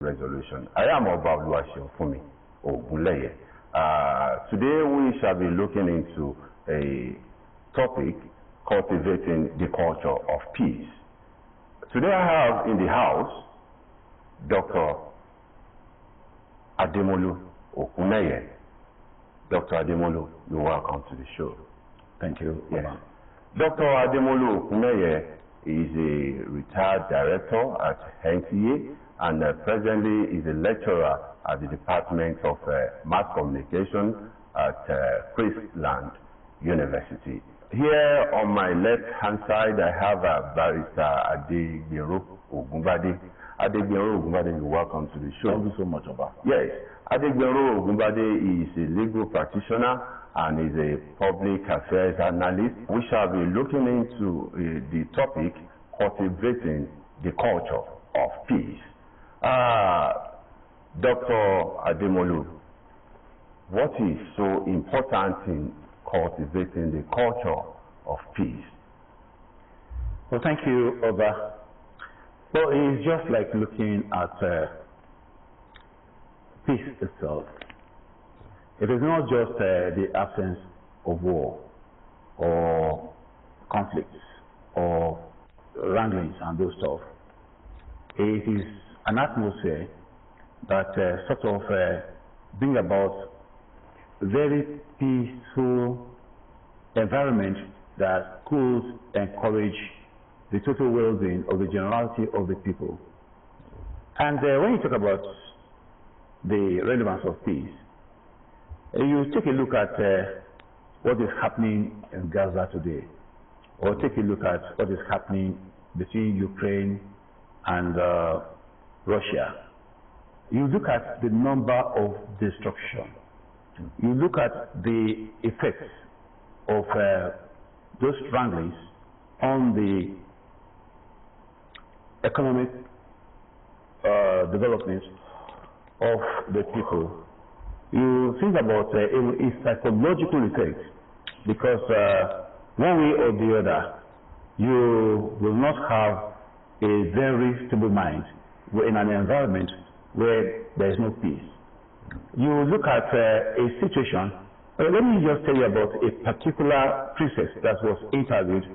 resolution. I am Obawluwaseun Ogunleye. Today we shall be looking into a topic, cultivating the culture of peace. Today I have in the house Dr. Ademolu Ogunleye. Dr. Ademolu, you're welcome to the show. Thank you. Yes. Dr. Ademolu Ogunleye is a retired director at NTA and presently is a lecturer at the Department of Mass Communication at Christland University. Here on my left-hand side, I have Barrister Adegbero Ogunbade. Adegbero Ogunbade, you're welcome to the show. Thank you so much, Oba. Yes, Adegbero Ogunbade is a legal practitioner and is a public affairs analyst. We shall be looking into the topic, cultivating the culture of peace. Dr. Ademolu, what is so important in cultivating the culture of peace? Well, thank you, Oba. Well, it's just like looking at peace itself. It is not just the absence of war or conflicts or wranglings and those stuff. It is an atmosphere that sort of bring about very peaceful environment that could encourage the total well-being of the generality of the people. And when you talk about the relevance of peace, you take a look at what is happening in Gaza today, or take a look at what is happening between Ukraine and Russia. You look at the number of destruction. You look at the effects of those wranglings on the economic development of the people. You think about its psychological effect, because one way or the other, you will not have a very stable mind in an environment where there is no peace. You look at a situation. Let me just tell you about a particular princess that was interviewed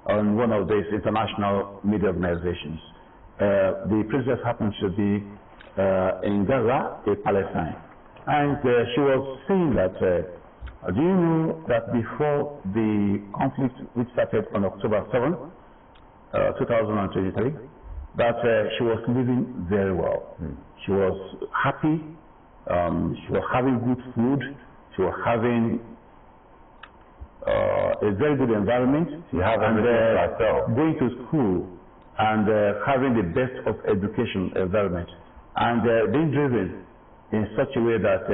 on one of these international media organizations. The princess happens to be in Gaza, in Palestine. And she was saying that, do you know that before the conflict which started on October 7, 2023, that she was living very well. She was happy, she was having good food, she was having a very good environment, going to school and having the best of education environment, and being driven in such a way that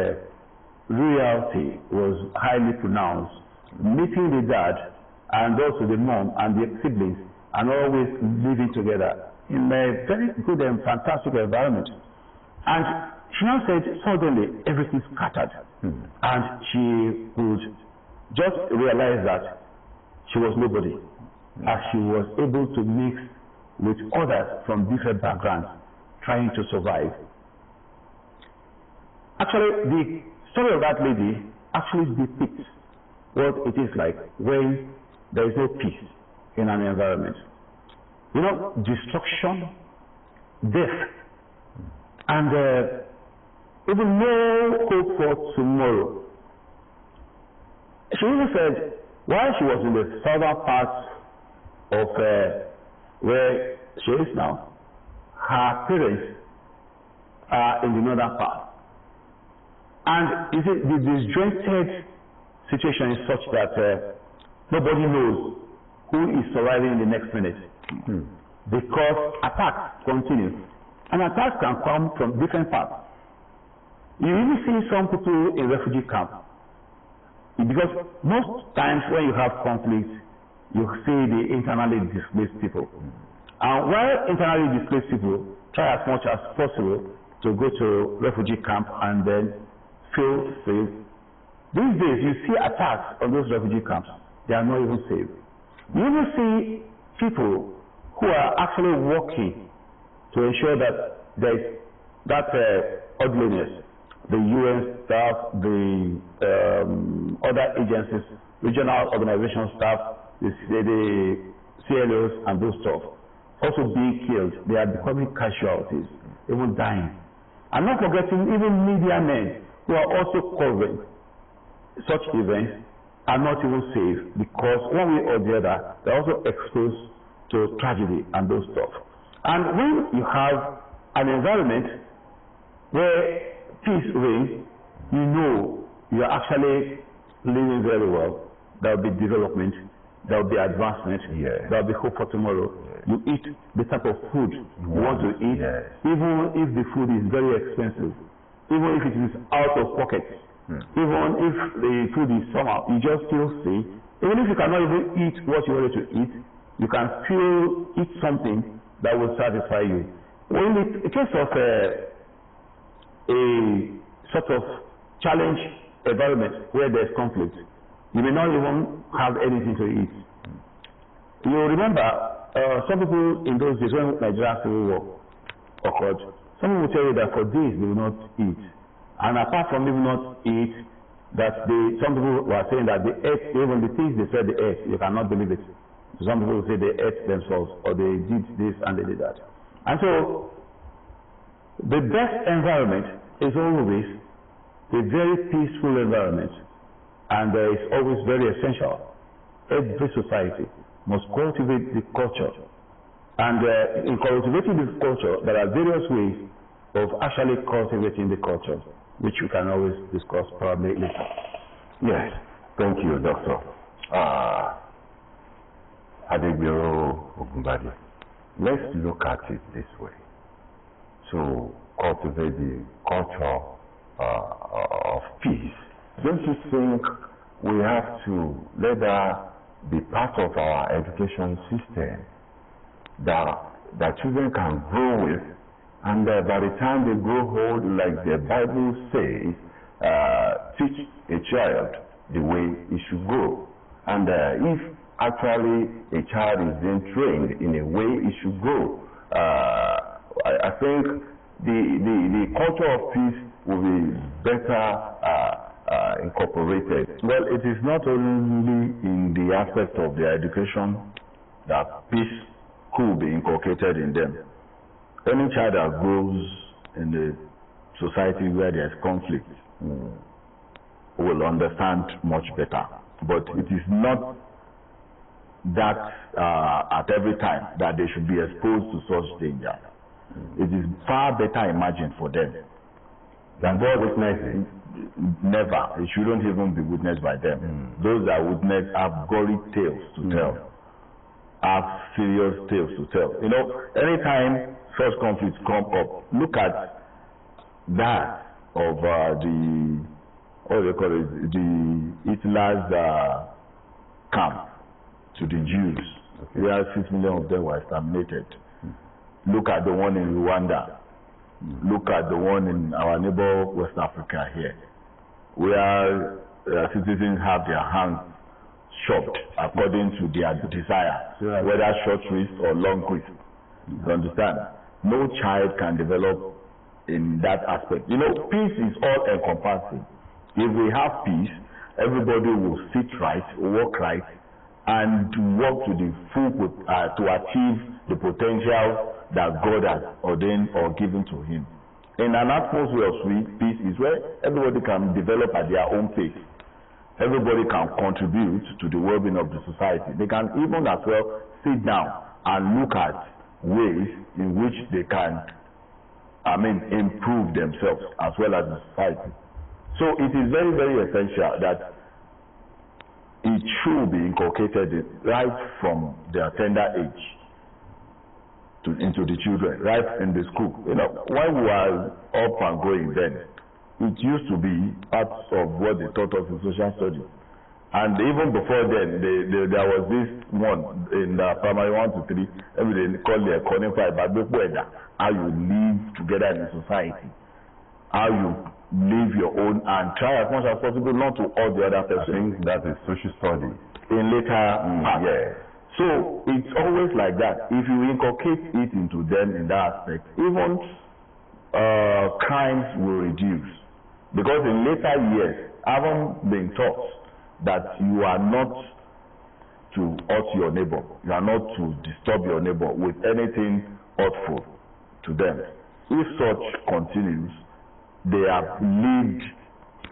loyalty was highly pronounced, meeting the dad and also the mom and the siblings, and always living together in a very good and fantastic environment. And she now said suddenly everything scattered, and she could just realize that she was nobody, as she was able to mix with others from different backgrounds trying to survive. Actually, the story of that lady actually depicts what it is like when there is no peace in an environment. You know, destruction, death, and even no hope for tomorrow. She even said, while she was in the southern part of where she is now, her parents are in the northern part. And you see, the disjointed situation is such that nobody knows who is surviving the next minute. Because attacks continue. And attacks can come from different parts. You even see some people in refugee camps. Because most times when you have conflict, you see the internally displaced people. And while internally displaced people try as much as possible to go to refugee camp and then feel safe, these days you see attacks on those refugee camps. They are not even safe. You even see people who are actually working to ensure that there is that ugliness, the UN staff, the other agencies, regional organization staff, the CLOs and those stuff, also being killed. They are becoming casualties, even dying. And not forgetting even media men who are also covering such events are not even safe, because one way or the other, they're also exposed to tragedy and those stuff. And when you have an environment where peace reigns, you know you are actually living very well. There will be development, there will be advancement, there will be hope for tomorrow. You eat the type of food you want to eat, even if the food is very expensive, even if it is out of pocket, even if the food is somehow, you just still see, even if you cannot even eat what you wanted to eat, you can still eat something that will satisfy you. In the case of a sort of challenge environment where there's conflict, you may not even have anything to eat. You remember, some people in those days when Nigerian Civil War occurred, some people will tell you that for days they will not eat. And apart from they will not eat, that some people were saying that they ate, even the things they said they ate, you cannot believe it. So some people will say they ate themselves, or they did this and they did that. And so, the best environment is always a very peaceful environment, and it's always very essential. Every society must cultivate the culture, and in cultivating this culture, there are various ways of actually cultivating the culture, which we can always discuss probably later. Yes, thank you, Doctor. Adegbero Ogunbade, let's look at it this way. To cultivate the culture of peace, don't you think we have to let that be part of our education system that children can grow with, and by the time they grow old, like the Bible says, teach a child the way he should grow. And if actually a child is being trained in a way he should grow, I think the culture of peace will be better incorporated. Well, it is not only in the aspect of their education that peace could be inculcated in them. Any child that grows in a society where there is conflict will understand much better. But it is not that at every time that they should be exposed to such danger. It is far better imagined for them than God witnessing. Never. It shouldn't even be witnessed by them. Those that witness have gory tales to tell, have serious tales to tell. You know, anytime such conflicts come up, look at that of what do they call it, the Hitler's camp to the Jews, where 6 million of them were exterminated. Look at the one in Rwanda. Look at the one in our neighbor West Africa here, where citizens have their hands chopped according to their desire, whether short wrist or long wrist. You understand? No child can develop in that aspect. You know, peace is all encompassing. If we have peace, everybody will sit right, walk right, and work to the full to achieve the potential that God has ordained or given to him. In an atmosphere of peace is where everybody can develop at their own pace. Everybody can contribute to the well-being of the society. They can even as well sit down and look at ways in which they can, improve themselves as well as the society. So it is very, very essential that it should be inculcated right from their tender age into the children, right in the school. You know, when we were up and going then, it used to be part of what they taught us in social studies. And even before then, there was this one in primary 1 to 3, they call it how you live together in society, how you live your own, and try as much as possible not to hurt the other person. I think that is social studies. In later parts. Yeah. So it's always like that. If you inculcate it into them in that aspect, even crimes will reduce. Because in later years, having been taught that you are not to hurt your neighbor, you are not to disturb your neighbor with anything hurtful to them. If such continues, they have lived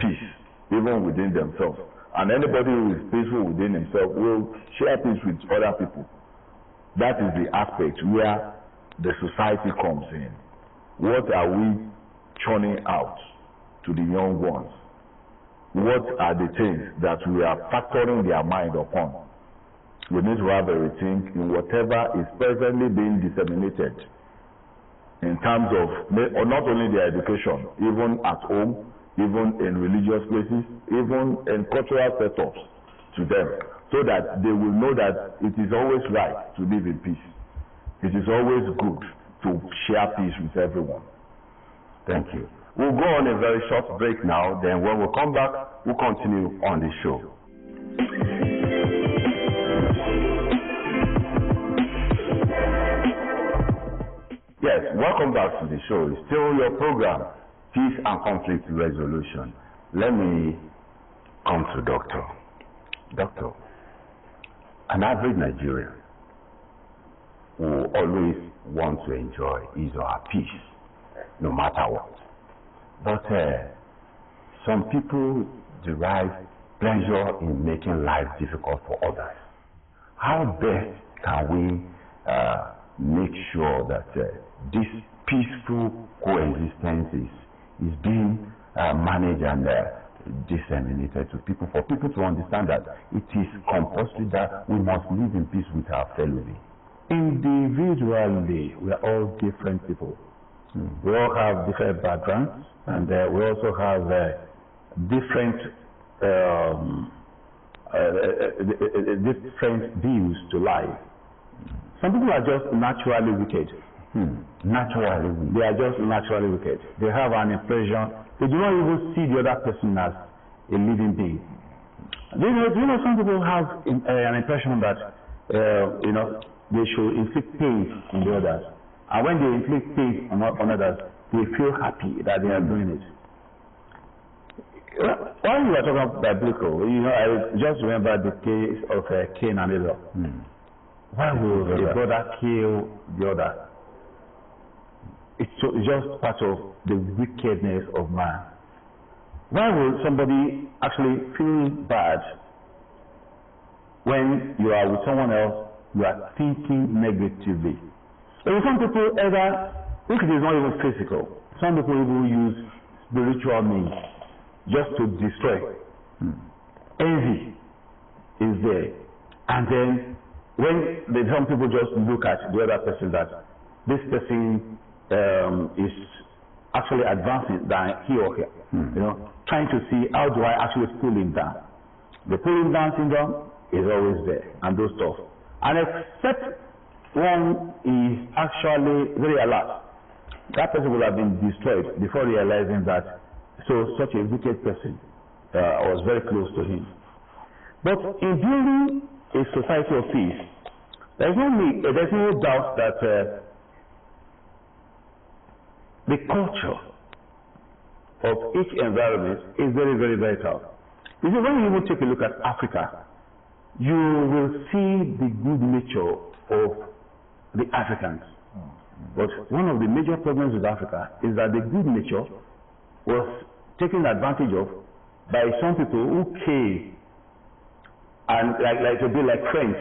peace even within themselves. And anybody who is peaceful within himself will share peace with other people. That is the aspect where the society comes in. What are we churning out to the young ones? What are the things that we are factoring their mind upon? We need to have a rethink in whatever is presently being disseminated in terms of not only their education, even at home, even in religious places, even in cultural setups to them, so that they will know that it is always right to live in peace. It is always good to share peace with everyone. Thank you. We'll go on a very short break now, then when we come back, we'll continue on the show. Yes, welcome back to the show. It's still your program, Peace and Conflict Resolution. Let me come to Doctor. Doctor, an average Nigerian will always want to enjoy his or her peace, no matter what. But some people derive pleasure in making life difficult for others. How best can we make sure that this peaceful coexistence is being managed and disseminated to people, for people to understand that it is compulsory that we must live in peace with our fellow beings? Individually, we are all different people. We all have different backgrounds, and we also have different views to life. Some people are just naturally wicked. Naturally wicked. They are just naturally wicked. They have an impression. They do not even see the other person as a living being. Do you know some people have an impression that they should inflict pain on the others. And when they inflict pain on others, they feel happy that they are doing it. While we are talking about biblical, I just remember the case of Cain and Abel. Why would a brother kill the other? It's just part of the wickedness of man. Why would somebody actually feel bad when you are with someone else? You are thinking negatively. So some people if it is not even physical, some people even use spiritual means just to destroy. Envy is there. And then when some people just look at the other person, that this person is actually advancing than he or her, trying to see how do I actually pull him down. The pulling down syndrome is always there, and those stuff. And except one is actually very alert, that person will have been destroyed before realizing that such a wicked person was very close to him. But in building a society of peace, there's no doubt that the culture of each environment is very, very vital. You see, when you even take a look at Africa, you will see the good nature of the Africans. But one of the major problems with Africa is that the good nature was taken advantage of by some people who came and like to be like friends,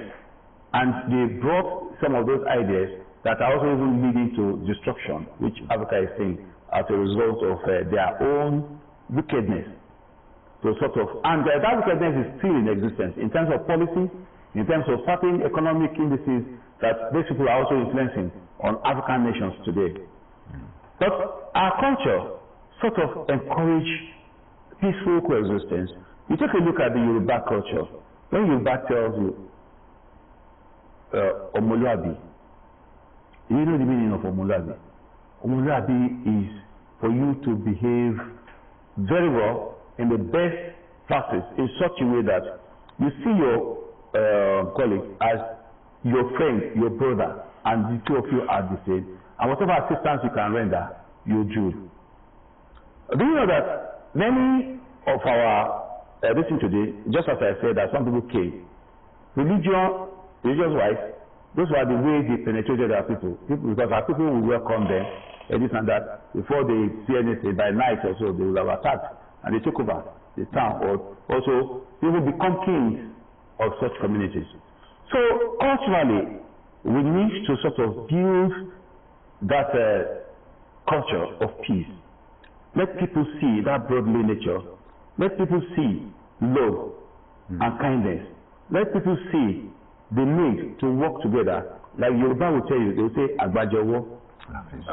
and they brought some of those ideas that are also even leading to destruction, which Africa is seeing as a result of their own wickedness. And that wickedness is still in existence in terms of policy, in terms of certain economic indices that these people are also influencing on African nations today. But our culture sort of encourage peaceful coexistence. You take a look at the Yoruba culture. When Yoruba tells you Omoluabi, you know the meaning of Omoluabi. Omoluabi is for you to behave very well in the best practice in such a way that you see your colleague as your friend, your brother, and the two of you are the same. And whatever assistance you can render, you do. Do you know that many of our listen today, just as I said, that some people came, religious-wise, those were the way they penetrated our people because our people will welcome them, and this and that. Before they see anything, by night or so, they will have attacked, and they took over the town, or also they will become kings of such communities. So culturally, we need to sort of build that culture of peace. Let people see that brotherly nature. Let people see love and kindness. Let people see the need to work together. Like Yoruba will tell you, they will say Agbajowo,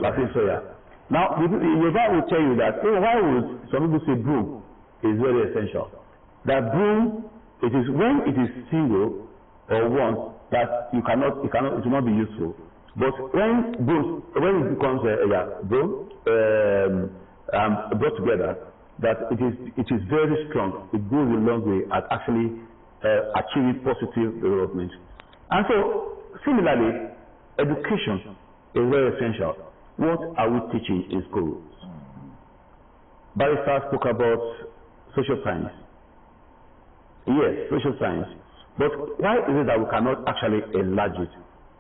Lafisoya. Now, Yoruba will tell you that, oh, why would some people say broom is very essential? That broom, it is when it is single or one that it will not be useful. But when it becomes brought together, that it is very strong. It goes a long way at actually achieving positive development. And so, similarly, education is very essential. What are we teaching in schools? Barrister spoke about social science. Yes, social science. But why is it that we cannot actually enlarge it,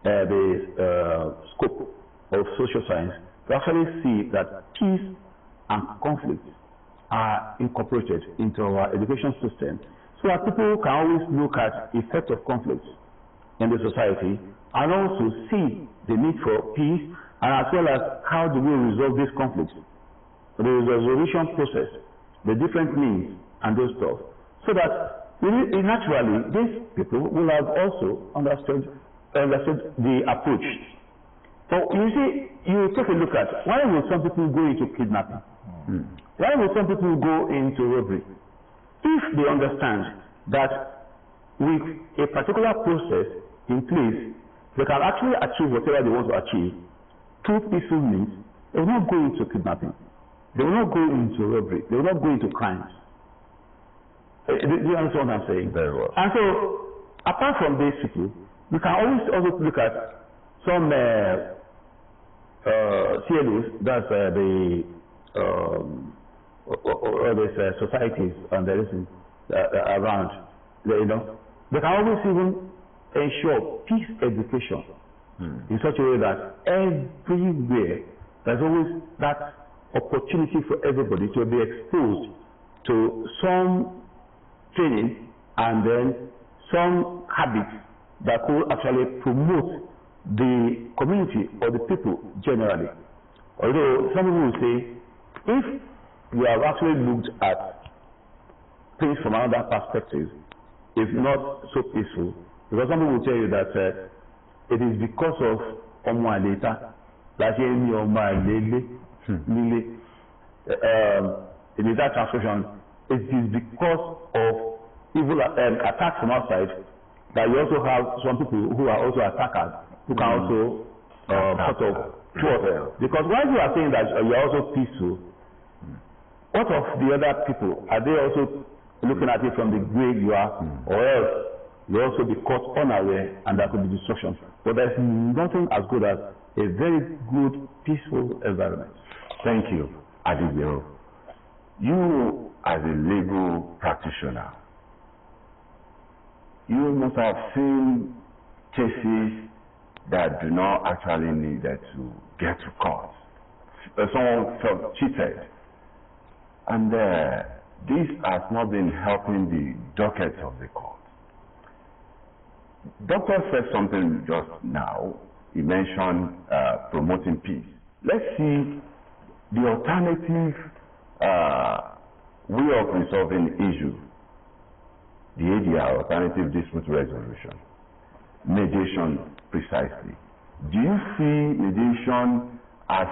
the scope of social science, to actually see that peace and conflict are incorporated into our education system, so that people can always look at the effect of conflicts in the society and also see the need for peace, and as well as how do we resolve these conflicts, the resolution process, the different means and those stuff, so that naturally these people will have also understood the approach. So you see, you take a look at why will some people go into kidnapping? Why will some people go into robbery? If they understand that with a particular process in place, they can actually achieve whatever they want to achieve through peaceful means, they will not go into kidnapping. They will not go into robbery. They will not go into crimes. Do you understand what I'm saying? Very well. And so, apart from these people, we can always also look at some CLOs, that's these societies and there is around, you know, they can always even ensure peace education in such a way that everywhere there's always that opportunity for everybody to be exposed to some training and then some habits that could actually promote the community or the people generally. Although some people will say, if you have actually looked at things from another perspective, it's not so peaceful, because some people will tell you that it is because of Omo Aleta, like any Omo Alele, it is that transcription. It is because of evil attacks from outside that you also have some people who are also attackers who can also sort of thwart. Because while you are saying that you are also peaceful, what of the other people? Are they also looking at it from the grave you are, or else you also be caught unaware and there could be destruction? But there's nothing as good as a very good, peaceful environment. Thank you, Adibiro. You, as a legal practitioner, you must have seen cases that do not actually need to get to court. Someone felt cheated, and this has not been helping the docket of the court. Doctor said something just now. He mentioned promoting peace. Let's see the alternative way of resolving issue, the ADR, alternative dispute resolution, mediation precisely. Do you see mediation as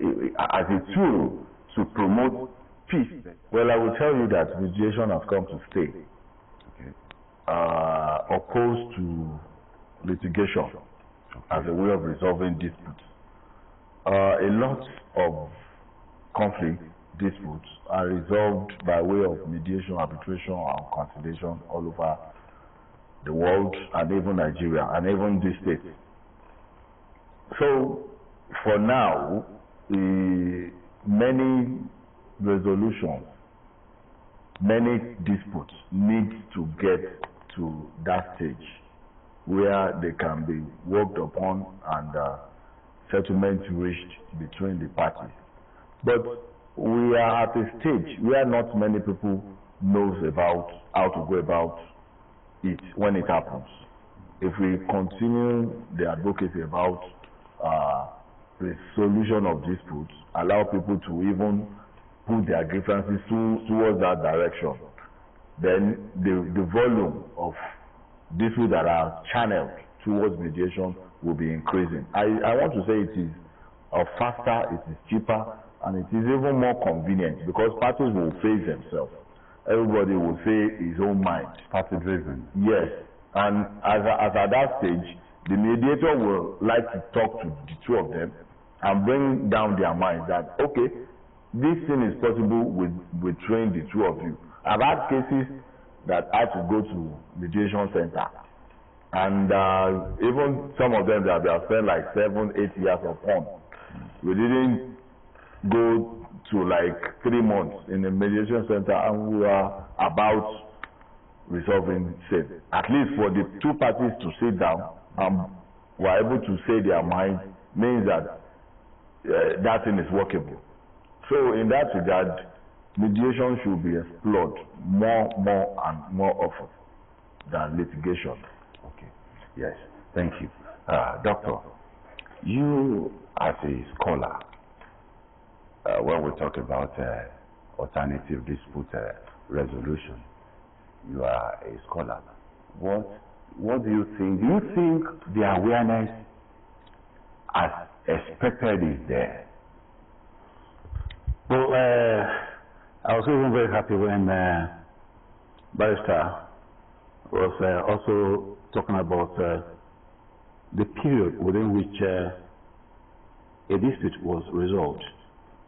a tool to promote peace? Well, I will tell you that mediation has come to stay, opposed to litigation as a way of resolving disputes. A lot of conflict disputes are resolved by way of mediation, arbitration, and conciliation all over the world, and even Nigeria, and even this state. So, for now, the many resolutions, many disputes need to get to that stage where they can be worked upon and settlement reached between the parties. But we are at a stage where not many people knows about how to go about it when it happens. If we continue the advocacy about resolution of disputes, allow people to even put their grievances towards that direction, then the volume of disputes that are channeled towards mediation will be increasing. I want to say it is faster, it is cheaper, and it is even more convenient because parties will face themselves. Everybody will say his own mind. Party driven. Yes. And as at that stage, the mediator will like to talk to the two of them and bring down their mind that, okay, this thing is possible between the two of you. I've had cases that had to go to mediation center. And even some of them that they have spent like 7-8 years upon. We didn't go to like 3 months in the mediation center and we were about resolving it. At least for the two parties to sit down and were able to say their mind means that that thing is workable. So in that regard, mediation should be explored more and more often than litigation. Okay. Yes. Thank you. Doctor, you as a scholar, when we talk about alternative dispute resolution, you are a scholar. What do you think? Do you think the awareness as expected is there? Well, I was even very happy when Barrister was also talking about the period within which a dispute was resolved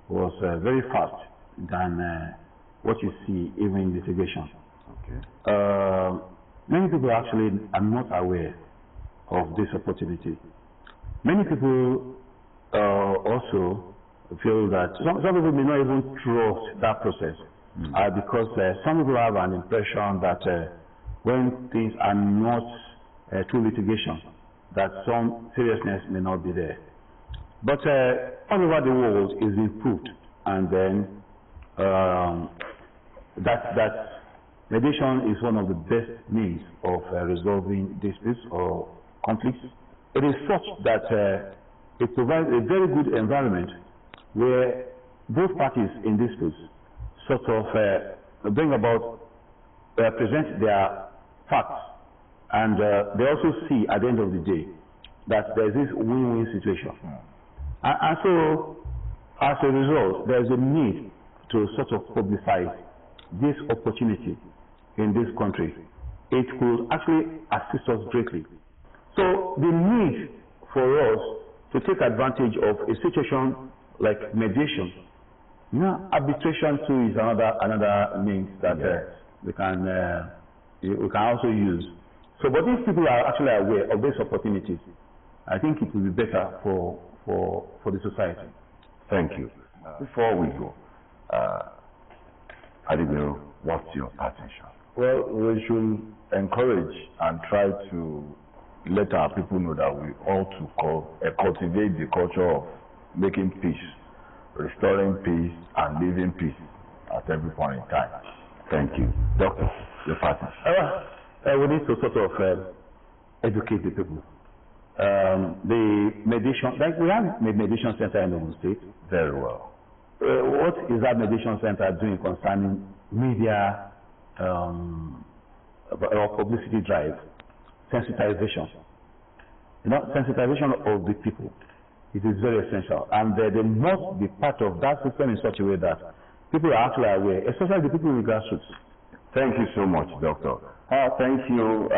was very fast than what you see even in litigation. Okay. Many people actually are not aware of this opportunity. Many people also feel that some people may not even trust that process because some people have an impression that when things are not through litigation, that some seriousness may not be there. But all over the world is improved, and then that mediation is one of the best means of resolving disputes or conflicts. It is such that it provides a very good environment where both parties in disputes sort of bring about, present their facts, and they also see at the end of the day that there is this win-win situation. And so, as a result, there is a need to sort of publicize this opportunity in this country. It could actually assist us greatly. So the need for us to take advantage of a situation like mediation, arbitration too is another means that we can also use. So, but if people are actually aware of these opportunities, I think it will be better for the society. Thank you. Before we go, Adibero, what's your attention? Well, we should encourage and try to let our people know that we ought to cultivate the culture of making peace, restoring peace, and living peace at every point in time. Thank you. Doctor, your partner. We need to sort of educate the people. The mediation, like we have a mediation center in Ogun State. Very well. What is that mediation center doing concerning media or publicity drive, sensitization? Sensitization of the people. It is very essential, and they must be part of that system in such a way that people are actually aware, especially the people in the grassroots. Thank you so much, Doctor. Thank you,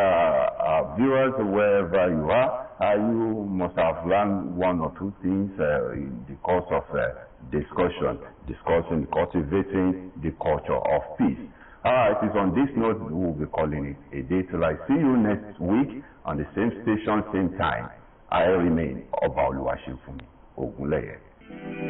viewers, wherever you are. You must have learned one or two things in the course of discussing, cultivating the culture of peace. It is on this note we will be calling it a day till I see you next week on the same station, same time. I remain Oba Oluwaseun Ogunleye.